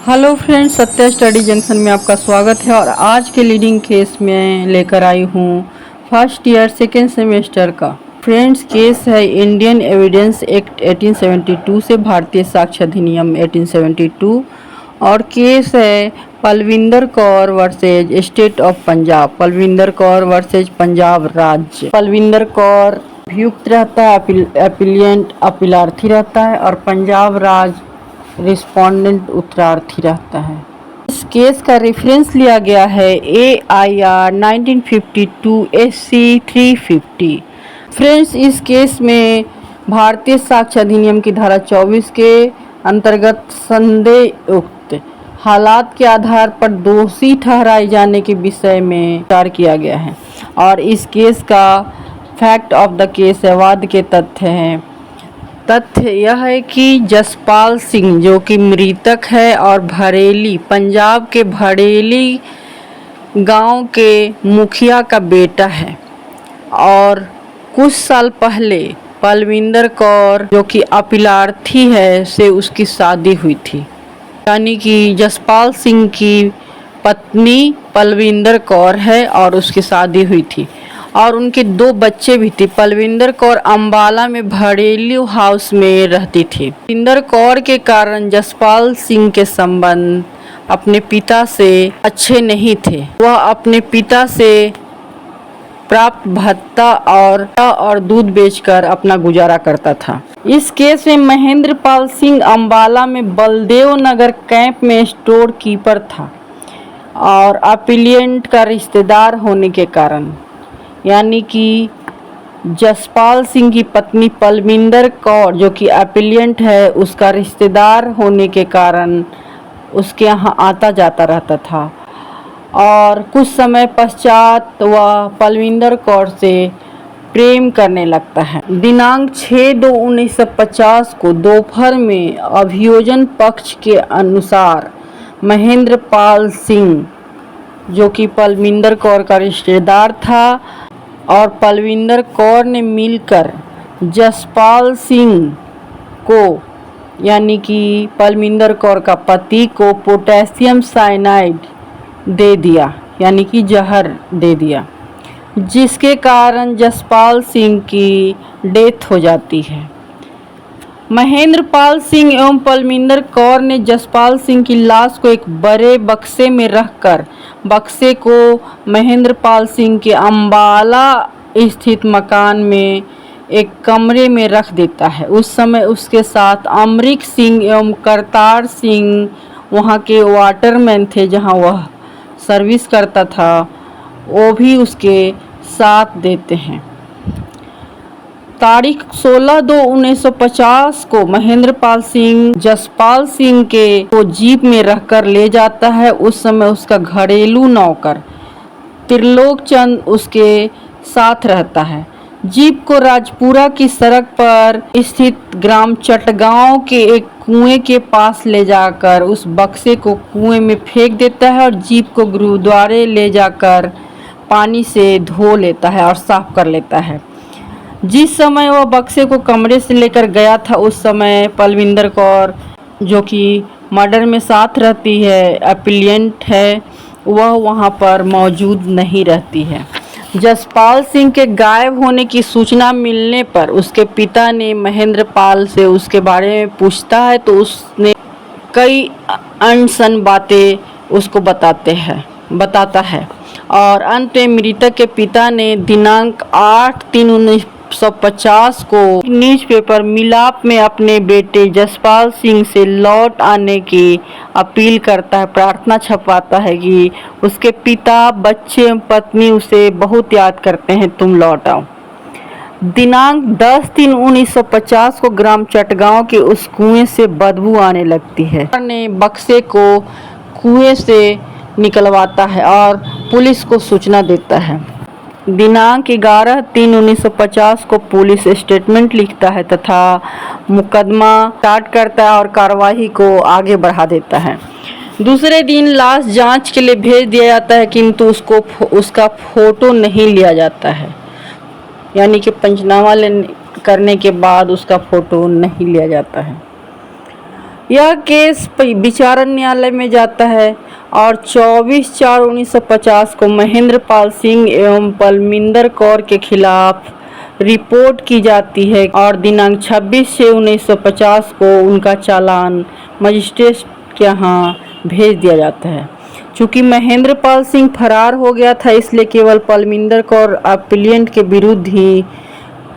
Hello friends, Satya study junction में आपका स्वागत है। और आज के लीडिंग केस में लेकर आई हूँ फर्स्ट ईयर सेकेंड सेमेस्टर का। फ्रेंड्स, केस है इंडियन एविडेंस एक्ट 1872 से भारतीय साक्ष्य अधिनियम 1872। और केस है Palvinder Kaur versus state of Punjab. Palvinder Kaur versus Punjab राज्य। पलविंदर कौर अभियुक्त रहता है, अपीलिएंट अपीलार्थी रहता है और पंजाब राज्य रिस्पोंडेंट उत्तरार्थी रहता है। इस केस का रेफरेंस लिया गया है AIR 1952 SC 350। फ्रेंड्स, इस केस में भारतीय साक्ष्य अधिनियम की धारा 24 के अंतर्गत संदेहयुक्त हालात के आधार पर दोषी ठहराए जाने के विषय में विचार किया गया है। और इस केस का फैक्ट ऑफ द केस है, वाद के तथ्य हैं। तथ्य यह है कि जसपाल सिंह जो कि मृतक है और भरेली, पंजाब के भरेली गांव के मुखिया का बेटा है। और कुछ साल पहले पलविंदर कौर जो कि अपीलार्थी है से उसकी शादी हुई थी, यानी कि जसपाल सिंह की पत्नी पलविंदर कौर है और उसकी शादी हुई थी। और उनके 2 बच्चे भी थे। पलविंदर कौर अंबाला में भरेली हाउस में रहती थी। पलविंदर कौर के कारण जसपाल सिंह के संबंध अपने पिता से अच्छे नहीं थे। वह अपने पिता से प्राप्त भत्ता और दूध बेचकर अपना गुजारा करता था। इस केस में महेंद्र पाल सिंह अंबाला में बलदेव नगर कैंप में स्टोर कीपर था और अपीलिएंट का रिश्तेदार होने के कारण, यानी कि जसपाल सिंह की पत्नी पलविंदर कौर जो कि अपीलिएंट है, उसका रिश्तेदार होने के कारण उसके यहाँ आता जाता रहता था। और कुछ समय पश्चात वह पलविंदर कौर से प्रेम करने लगता है। दिनांक 6/2/1950 को दोपहर में अभियोजन पक्ष के अनुसार महेंद्र पाल सिंह जो कि पलविंदर कौर का रिश्तेदार था और पलविंदर कौर ने मिलकर जसपाल सिंह को, यानी कि पलविंदर कौर का पति को, पोटेशियम साइनाइड दे दिया, यानी कि जहर दे दिया, जिसके कारण जसपाल सिंह की डेथ हो जाती है। महेंद्र पाल सिंह एवं पलविंदर कौर ने जसपाल सिंह की लाश को एक बड़े बक्से में रखकर बक्से को महेंद्र पाल सिंह के अंबाला स्थित मकान में एक कमरे में रख देता है। उस समय उसके साथ अमरीक सिंह एवं करतार सिंह वहाँ के वाटरमैन थे, जहाँ वह सर्विस करता था, वो भी उसके साथ देते हैं। तारीख 16/2/1950 को महेंद्र पाल सिंह जसपाल सिंह के को जीप में रखकर ले जाता है। उस समय उसका घरेलू नौकर त्रिलोक चंद उसके साथ रहता है। जीप को राजपुरा की सड़क पर स्थित ग्राम चटगांव के एक कुएं के पास ले जाकर उस बक्से को कुएं में फेंक देता है और जीप को गुरुद्वारे ले जाकर पानी से धो लेता है और साफ कर लेता है। जिस समय वह बक्से को कमरे से लेकर गया था, उस समय पलविंदर कौर जो कि मर्डर में साथ रहती है, अपीलिएंट है, वह वहां पर मौजूद नहीं रहती है। जसपाल सिंह के गायब होने की सूचना मिलने पर उसके पिता ने महेंद्र पाल से उसके बारे में पूछता है, तो उसने कई अनसन बातें उसको बताता है। और अंत में मृतक के पिता ने दिनांक 8/3/1950 को न्यूज़पेपर मिलाप में अपने बेटे जसपाल सिंह से लौट आने की अपील करता है, प्रार्थना छपवाता है कि उसके पिता, बच्चे एवं पत्नी उसे बहुत याद करते हैं, तुम लौट आओ। दिनांक 10/3/1950 को ग्राम चटगांव के उस कुएं से बदबू आने लगती है। ने बक्से को कुएं से निकलवाता है और पुलिस को सूचना देता है। दिनांक 11/3/1950 को पुलिस स्टेटमेंट लिखता है तथा मुकदमा स्टार्ट करता है और कार्रवाई को आगे बढ़ा देता है। दूसरे दिन लाश जांच के लिए भेज दिया जाता है, किंतु उसका फोटो नहीं लिया जाता है, यानी कि पंचनामा करने के बाद उसका फोटो नहीं लिया जाता है। यह केस विचारण न्यायालय में जाता है और 24/4/1950 को महेंद्र पाल सिंह एवं पलमिंदर कौर के खिलाफ रिपोर्ट की जाती है और दिनांक 26/6/1950 को उनका चालान मजिस्ट्रेट के यहाँ भेज दिया जाता है। चूँकि महेंद्र पाल सिंह फरार हो गया था, इसलिए केवल पलमिंदर कौर अपीलेंट के विरुद्ध ही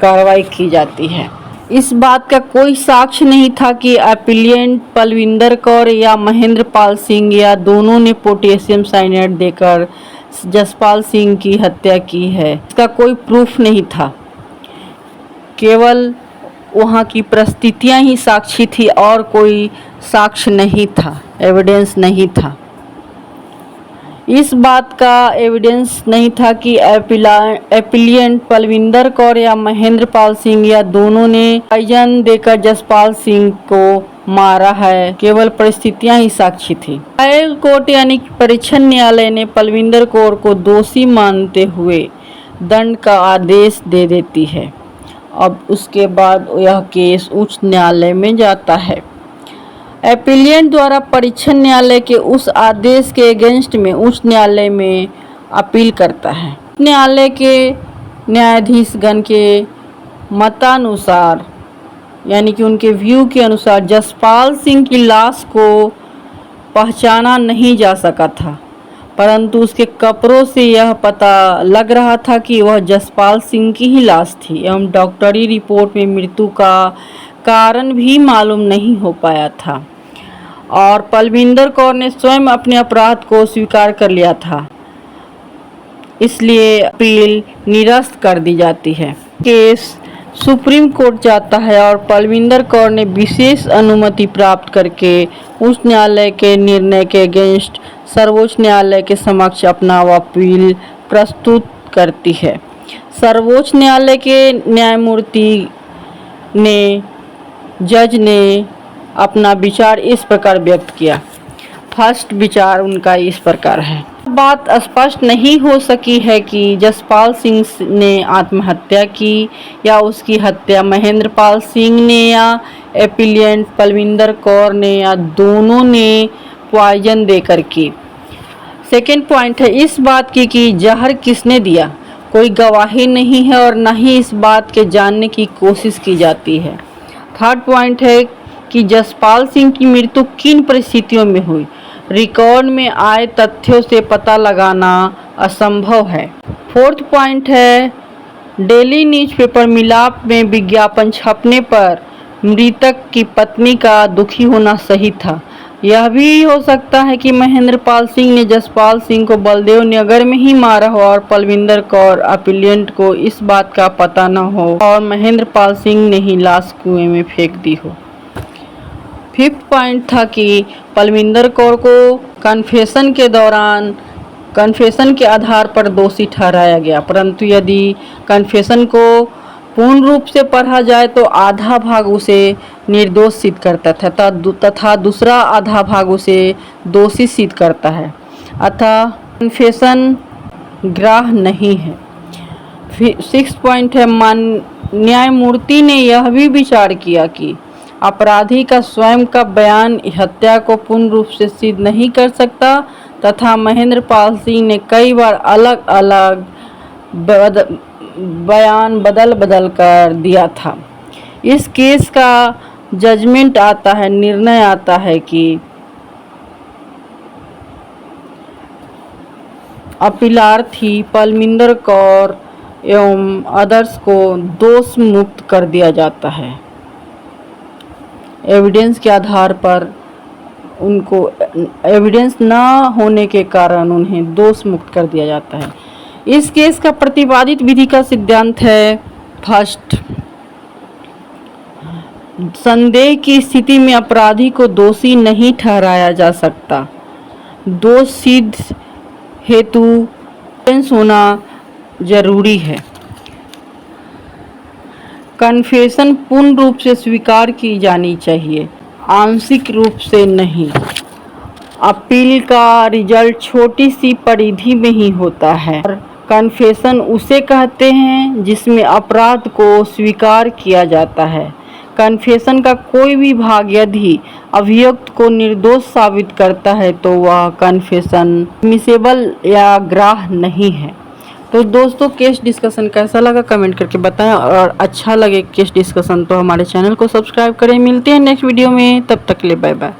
कार्रवाई की जाती है। इस बात का कोई साक्ष्य नहीं था कि अपीलेंट पलविंदर कौर या महेंद्र पाल सिंह या दोनों ने पोटेशियम साइनाइड देकर जसपाल सिंह की हत्या की है। इसका कोई प्रूफ नहीं था, केवल वहाँ की परिस्थितियाँ ही साक्षी थी और कोई साक्ष्य नहीं था, एविडेंस नहीं था। इस बात का एविडेंस नहीं था कि अपीलेंट पलविंदर कौर या महेंद्र पाल सिंह या दोनों ने पॉइजन देकर जसपाल सिंह को मारा है, केवल परिस्थितियां ही साक्षी थी। ट्रायल कोर्ट यानी परीक्षण न्यायालय ने पलविंदर कौर को दोषी मानते हुए दंड का आदेश दे देती है। अब उसके बाद यह केस उच्च न्यायालय में जाता है। अपीलेंट द्वारा परीक्षण न्यायालय के उस आदेश के अगेंस्ट में उच्च न्यायालय में अपील करता है। न्यायालय के न्यायाधीशगण के मतानुसार यानी कि उनके व्यू के अनुसार जसपाल सिंह की लाश को पहचाना नहीं जा सका था, परंतु उसके कपड़ों से यह पता लग रहा था कि वह जसपाल सिंह की ही लाश थी एवं डॉक्टरी रिपोर्ट में मृत्यु का कारण भी मालूम नहीं हो पाया था और पलविंदर कौर ने स्वयं अपने अपराध को स्वीकार कर लिया था, इसलिए अपील निरस्त कर दी जाती है। केस सुप्रीम कोर्ट जाता है और पलविंदर कौर ने विशेष अनुमति प्राप्त करके उच्च न्यायालय के निर्णय के अगेंस्ट सर्वोच्च न्यायालय के समक्ष अपना अपील प्रस्तुत करती है। सर्वोच्च न्यायालय के न्यायमूर्ति जज ने अपना विचार इस प्रकार व्यक्त किया। फर्स्ट विचार उनका इस प्रकार है। बात स्पष्ट नहीं हो सकी है कि जसपाल सिंह ने आत्महत्या की या उसकी हत्या महेंद्र पाल सिंह ने या अपीलेंट पलविंदर कौर ने या दोनों ने पॉइजन देकर की। सेकेंड पॉइंट है इस बात की कि जहर किसने दिया, कोई गवाही नहीं है और न ही इस बात के जानने की कोशिश की जाती है। थर्ड पॉइंट है कि जसपाल सिंह की मृत्यु किन परिस्थितियों में हुई, रिकॉर्ड में आए तथ्यों से पता लगाना असंभव है। फोर्थ पॉइंट है डेली न्यूज़पेपर मिलाप में विज्ञापन छपने पर मृतक की पत्नी का दुखी होना सही था। यह भी हो सकता है कि महेंद्र पाल सिंह ने जसपाल सिंह को बलदेव नगर में ही मारा हो और पलविंदर कौर अपीलेंट को इस बात का पता न हो और महेंद्र पाल सिंह ने ही लाश कुएं में फेंक दी हो। फिफ्थ पॉइंट था कि पलविंदर कौर को कन्फेशन के दौरान कन्फेशन के आधार पर दोषी ठहराया गया, परंतु यदि कन्फेशन को पूर्ण रूप से पढ़ा जाए तो आधा भाग उसे निर्दोष सिद्ध करता था तथा दूसरा आधा भाग उसे दोषी सिद्ध करता है, अतः कन्फेशन ग्राह्य नहीं है। सिक्स पॉइंट है न्यायमूर्ति ने यह भी विचार किया कि अपराधी का स्वयं का बयान हत्या को पूर्ण रूप से सिद्ध नहीं कर सकता तथा महेंद्र पाल सिंह ने कई बार अलग अलग बयान बदल कर दिया था। इस केस का जजमेंट आता है, निर्णय आता है कि अपीलार्थी पलविंदर कौर एवं अदर्स को दोष मुक्त कर दिया जाता है। एविडेंस के आधार पर उनको एविडेंस ना होने के कारण उन्हें दोष मुक्त कर दिया जाता है। इस केस का प्रतिपादित विधि का सिद्धांत है फर्स्ट, संदेह की स्थिति में अपराधी को दोषी नहीं ठहराया जा सकता। दोष सिद्ध हेतु एविडेंस होना जरूरी है। कन्फेशन पूर्ण रूप से स्वीकार की जानी चाहिए, आंशिक रूप से नहीं। अपील का रिजल्ट छोटी सी परिधि में ही होता है और कन्फेशन उसे कहते हैं जिसमें अपराध को स्वीकार किया जाता है। कन्फेशन का कोई भी भाग यदि अभियुक्त को निर्दोष साबित करता है तो वह कन्फेशन मिसेबल या ग्राह्य नहीं है। तो दोस्तों केस डिस्कशन कैसा लगा कमेंट करके बताएं, और अच्छा लगे केस डिस्कशन तो हमारे चैनल को सब्सक्राइब करें। मिलते हैं नेक्स्ट वीडियो में, तब तक के लिए बाय बाय।